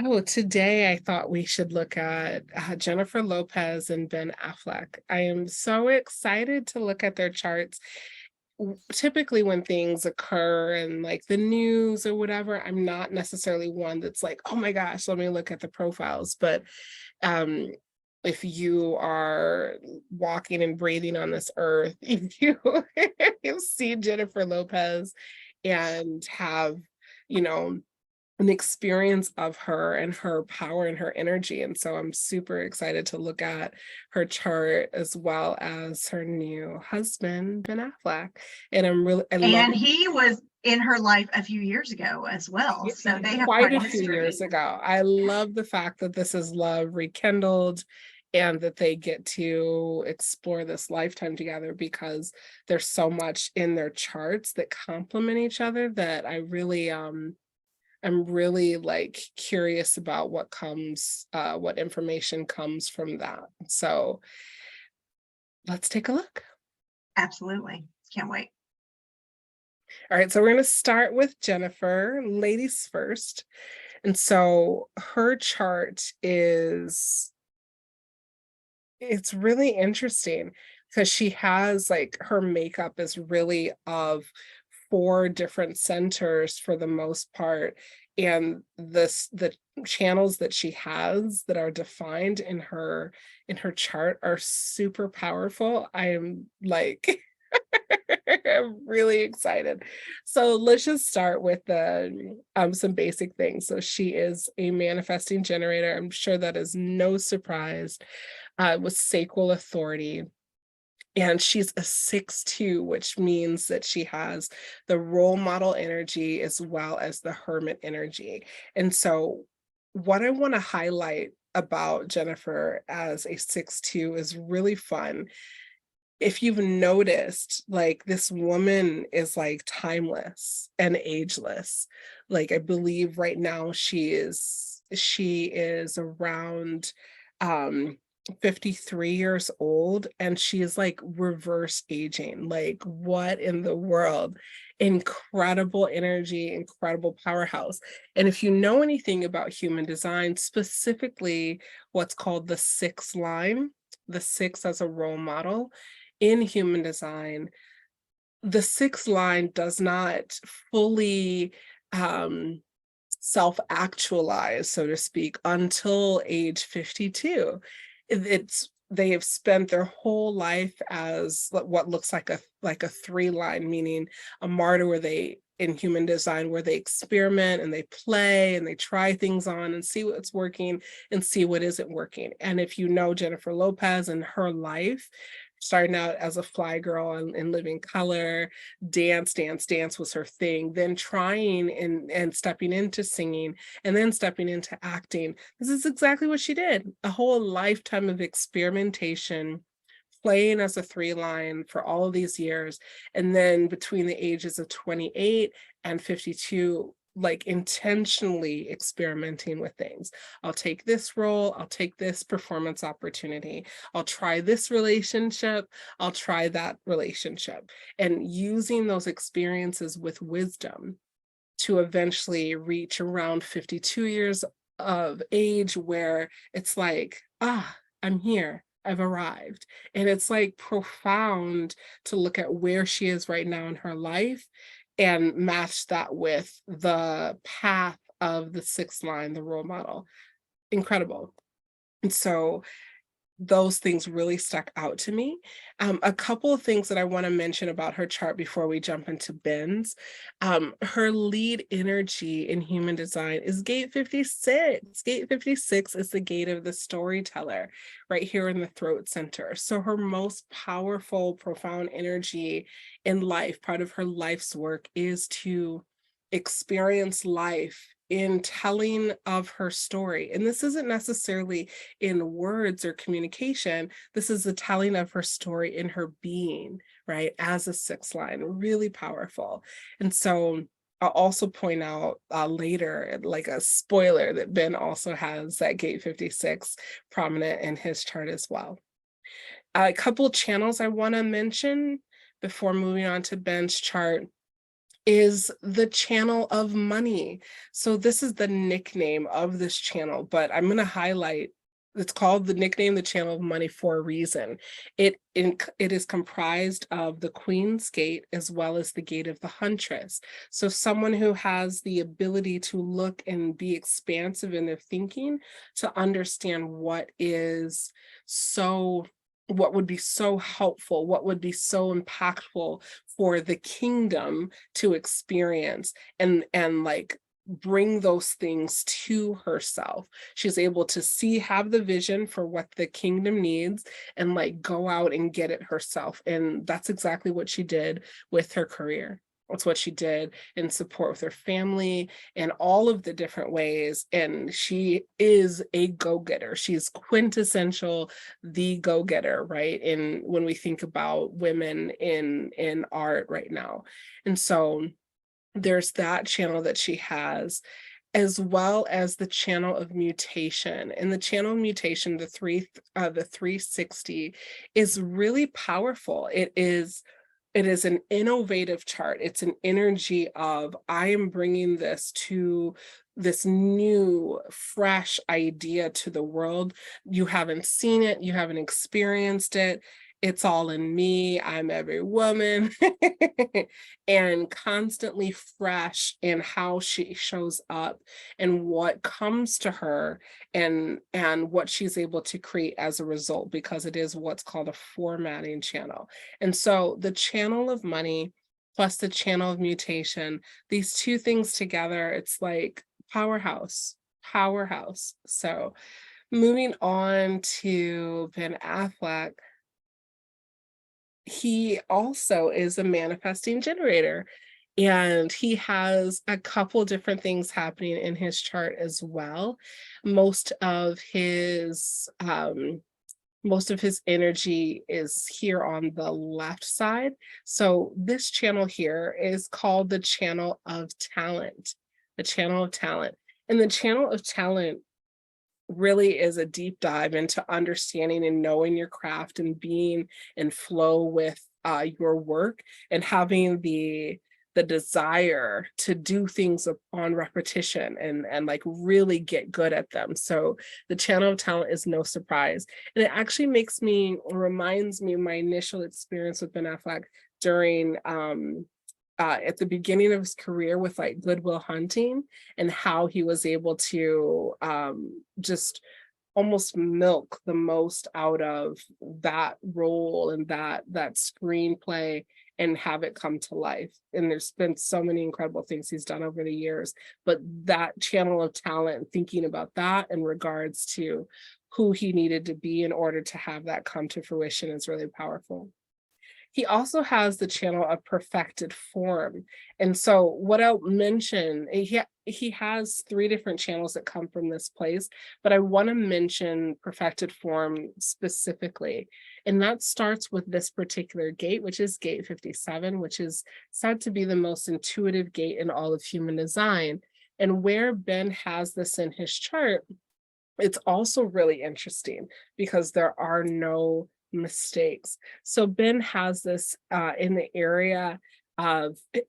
Oh, today I thought we should look at Jennifer Lopez and Ben Affleck. I am so excited to look at their charts. Typically, when things occur in like the news or whatever, I'm not necessarily one that's like, oh my gosh, let me look at the profiles. But um, if you are walking and breathing on this earth, if you see Jennifer Lopez and have, you know, an experience of her and her power and her energy. And so I'm super excited to look at her chart as well as her new husband, Ben Affleck. And I love And he was in her life a few years ago as well. So they have quite quite a a few years history. ago. I love the fact that this is love rekindled and that they get to explore this lifetime together because there's so much in their charts that complement each other that I'm really like curious about what information comes from that. So let's take a look. Absolutely. Can't wait. All right, so we're going to start with Jennifer, ladies first. And so her chart it's really interesting because she has like her makeup is really of four different centers for the most part, and the channels that she has that are defined in her chart are super powerful. I am like I'm really excited. So let's just start with the some basic things. So she is a manifesting generator. I'm sure that is no surprise, with sacral authority. And she's a 6-2, which means that she has the role model energy as well as the hermit energy. And so, what I want to highlight about Jennifer as a 6-2 is really fun. If you've noticed, like this woman is like timeless and ageless. Like I believe right now she is around um 53 years old, and she is like reverse aging. Like what in the world? Incredible energy, incredible powerhouse. And if you know anything about human design, specifically what's called the six line, the six as a role model in human design, the sixth line does not fully um, self actualize, so to speak, until age 52. It's they have spent their whole life as what looks like a three line, meaning a martyr where they in human design where they experiment and they play and they try things on and see what's working and see what isn't working. And if you know Jennifer Lopez and her life, starting out as a fly girl in Living Color, dance was her thing, then trying and stepping into singing, and then stepping into acting. This is exactly what she did. A whole lifetime of experimentation, playing as a three line for all of these years. And then between the ages of 28 and 52, like intentionally experimenting with things. I'll take this role, I'll take this performance opportunity, I'll try this relationship, I'll try that relationship, and using those experiences with wisdom to eventually reach around 52 years of age where it's like, I'm here. I've arrived. And it's like profound to look at where she is right now in her life and match that with the path of the sixth line, the role model. Incredible. And so those things really stuck out to me. A couple of things that I want to mention about her chart before we jump into Ben's. Her lead energy in human design is gate 56. Gate 56 is the gate of the storyteller right here in the throat center. So her most powerful, profound energy in life, part of her life's work is to experience life in telling of her story. And this isn't necessarily in words or communication. This is the telling of her story in her being, right? As a sixth line, really powerful. And so I'll also point out later, like a spoiler, that Ben also has that gate 56 prominent in his chart as well. A couple channels I want to mention before moving on to Ben's chart. is the channel of money. So this is the nickname of this channel, but I'm going to highlight it's called the nickname the channel of money for a reason. It is comprised of the Queen's Gate as well as the Gate of the Huntress. So someone who has the ability to look and be expansive in their thinking to understand what would be so helpful, what would be so impactful for the kingdom to experience and like bring those things to herself. She's able to have the vision for what the kingdom needs and like go out and get it herself. And that's exactly what she did with her career. That's what she did in support with her family and all of the different ways. And she is a go-getter. She's quintessential the go-getter, right? And when we think about women in art right now. And so there's that channel that she has, as well as the channel of mutation. And the channel of mutation, the 360, is really powerful. It is an innovative chart. It's an energy of, I am bringing this new, fresh idea to the world. You haven't seen it, you haven't experienced it. It's all in me. I'm every woman. And constantly fresh in how she shows up and what comes to her and what she's able to create as a result, because it is what's called a formatting channel. And so the channel of money plus the channel of mutation, these two things together, it's like powerhouse, powerhouse. So moving on to Ben Affleck, he also is a manifesting generator, and he has a couple different things happening in his chart as well. Most of his energy is here on the left side. So this channel here is called the channel of talent, the channel of talent. And the channel of talent really is a deep dive into understanding and knowing your craft and being in flow with your work and having the desire to do things on repetition and like really get good at them. So the channel of talent is no surprise. And it actually reminds me of my initial experience with Ben Affleck during at the beginning of his career with like Good Will Hunting, and how he was able to just almost milk the most out of that role and that screenplay and have it come to life. And there's been so many incredible things he's done over the years, but that channel of talent and thinking about that in regards to who he needed to be in order to have that come to fruition is really powerful. He also has the channel of perfected form. And so what I'll mention, he has three different channels that come from this place, but I want to mention perfected form specifically. And that starts with this particular gate, which is gate 57, which is said to be the most intuitive gate in all of human design. And where Ben has this in his chart, it's also really interesting because there are no mistakes. So Ben has this in the area of the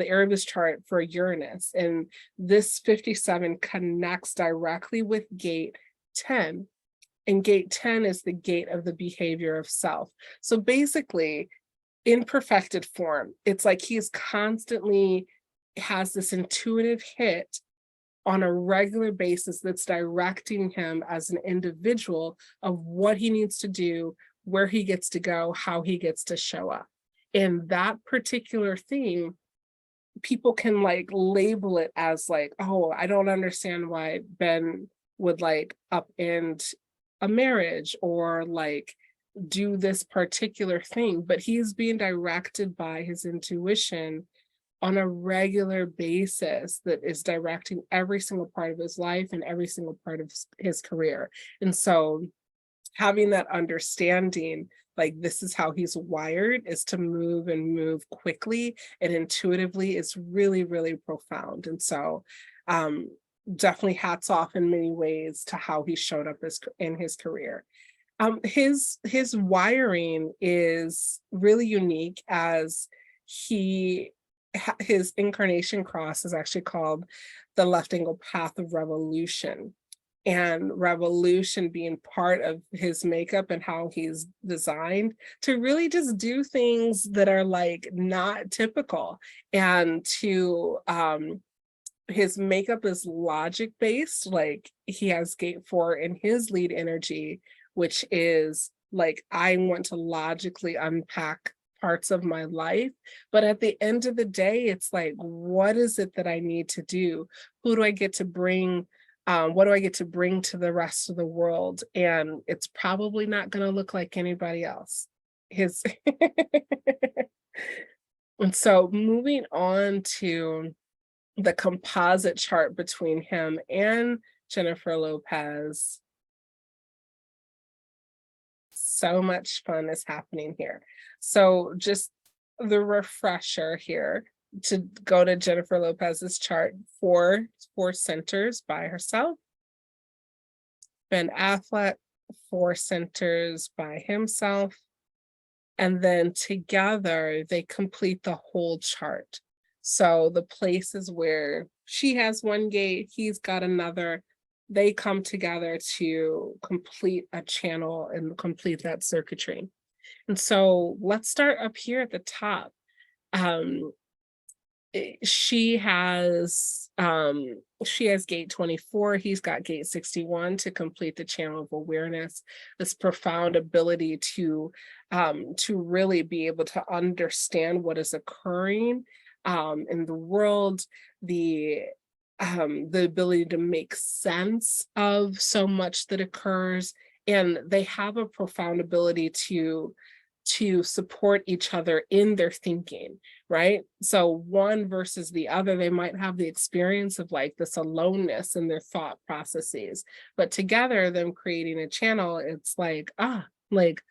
area of his chart for Uranus, and this 57 connects directly with gate 10, and gate 10 is the gate of the behavior of self. So basically, in perfected form, it's like he's constantly has this intuitive hit on a regular basis that's directing him as an individual of what he needs to do, where he gets to go, how he gets to show up. And that particular thing, people can like label it as like, oh, I don't understand why Ben would like upend a marriage or like do this particular thing, but he's being directed by his intuition on a regular basis that is directing every single part of his life and every single part of his career. And so having that understanding, like this is how he's wired, is to move and move quickly and intuitively, is really, really profound. And so definitely hats off in many ways to how he showed up in his career. His wiring is really unique, as his incarnation cross is actually called the left angle path of revolution, and revolution being part of his makeup and how he's designed to really just do things that are like not typical, and to his makeup is logic based. Like he has gate 4 in his lead energy, which is like, I want to logically unpack parts of my life. But at the end of the day, it's like, what is it that I need to do? Who do I get to bring? What do I get to bring to the rest of the world? And it's probably not going to look like anybody else. His and so moving on to the composite chart between him and Jennifer Lopez. So much fun is happening here. So just the refresher here, to go to Jennifer Lopez's chart, four centers by herself. Ben Affleck, 4 centers by himself. And then together they complete the whole chart. So the places where she has one gate, he's got another, they come together to complete a channel and complete that circuitry. And so let's start up here at the top. Um, she has gate 24, he's got gate 61 to complete the channel of awareness, this profound ability to really be able to understand what is occurring in the world, the ability to make sense of so much that occurs. And they have a profound ability to support each other in their thinking, right? So one versus the other, they might have the experience of like this aloneness in their thought processes, but together, them creating a channel, it's like, like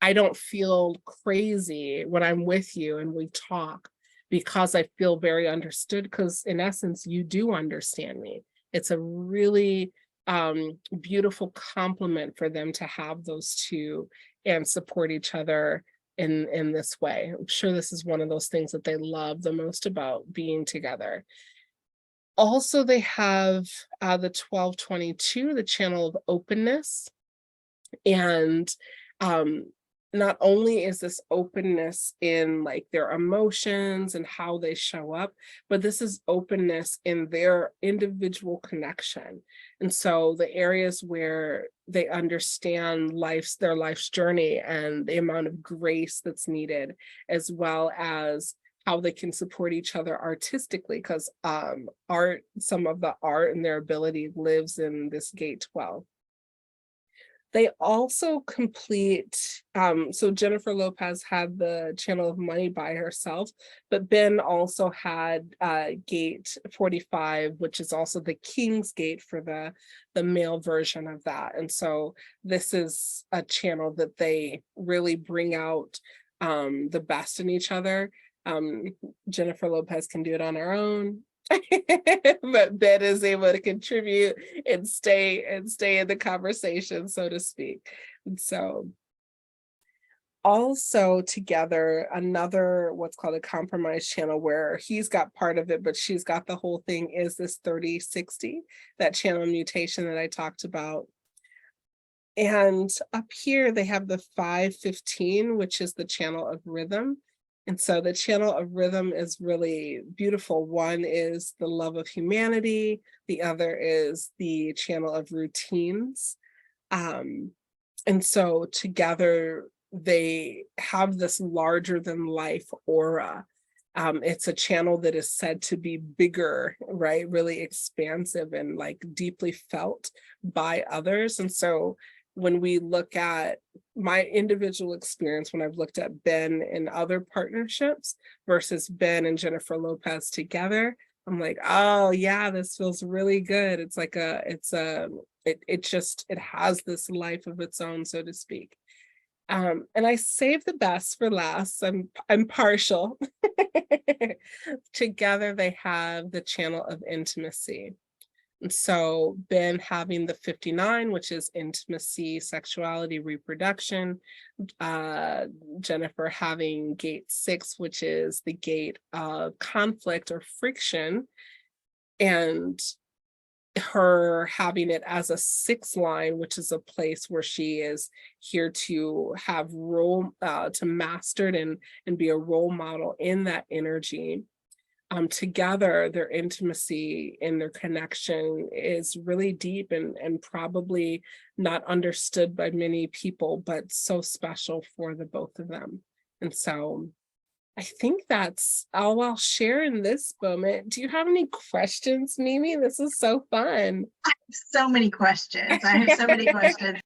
I don't feel crazy when I'm with you and we talk, because I feel very understood, because in essence, you do understand me. It's a really beautiful compliment for them to have those two and support each other in this way. I'm sure this is one of those things that they love the most about being together. Also, they have the 1222, the channel of openness. And um, not only is this openness in like their emotions and how they show up, but this is openness in their individual connection. And so the areas where they understand their life's journey and the amount of grace that's needed, as well as how they can support each other artistically, because some of the art and their ability lives in this gate 12. They also complete, so Jennifer Lopez had the channel of money by herself, but Ben also had gate 45, which is also the King's Gate for the male version of that. And so this is a channel that they really bring out the best in each other. Jennifer Lopez can do it on her own. But Ben is able to contribute and stay in the conversation, so to speak. And so also together, another what's called a compromise channel, where he's got part of it, but she's got the whole thing, is this 3060, that channel mutation that I talked about. And up here, they have the 515, which is the channel of rhythm. And so the channel of rhythm is really beautiful. One is the love of humanity. The other is the channel of routines. And so together, they have this larger than life aura. It's a channel that is said to be bigger, right? Really expansive and like deeply felt by others. And so when we look at my individual experience, when I've looked at Ben and other partnerships versus Ben and Jennifer Lopez together, I'm like, oh yeah, this feels really good. It's like it has this life of its own, so to speak. And I saved the best for last. I'm partial. Together they have the channel of intimacy. And so Ben having the 59, which is intimacy, sexuality, reproduction, uh, Jennifer having gate 6, which is the gate of conflict or friction, and her having it as a 6 line, which is a place where she is here to have role, to master it and be a role model in that energy. Together, their intimacy and their connection is really deep and probably not understood by many people, but so special for the both of them. And so I think that's all I'll share in this moment. Do you have any questions, Mimi? This is so fun. So many questions. I have so many questions.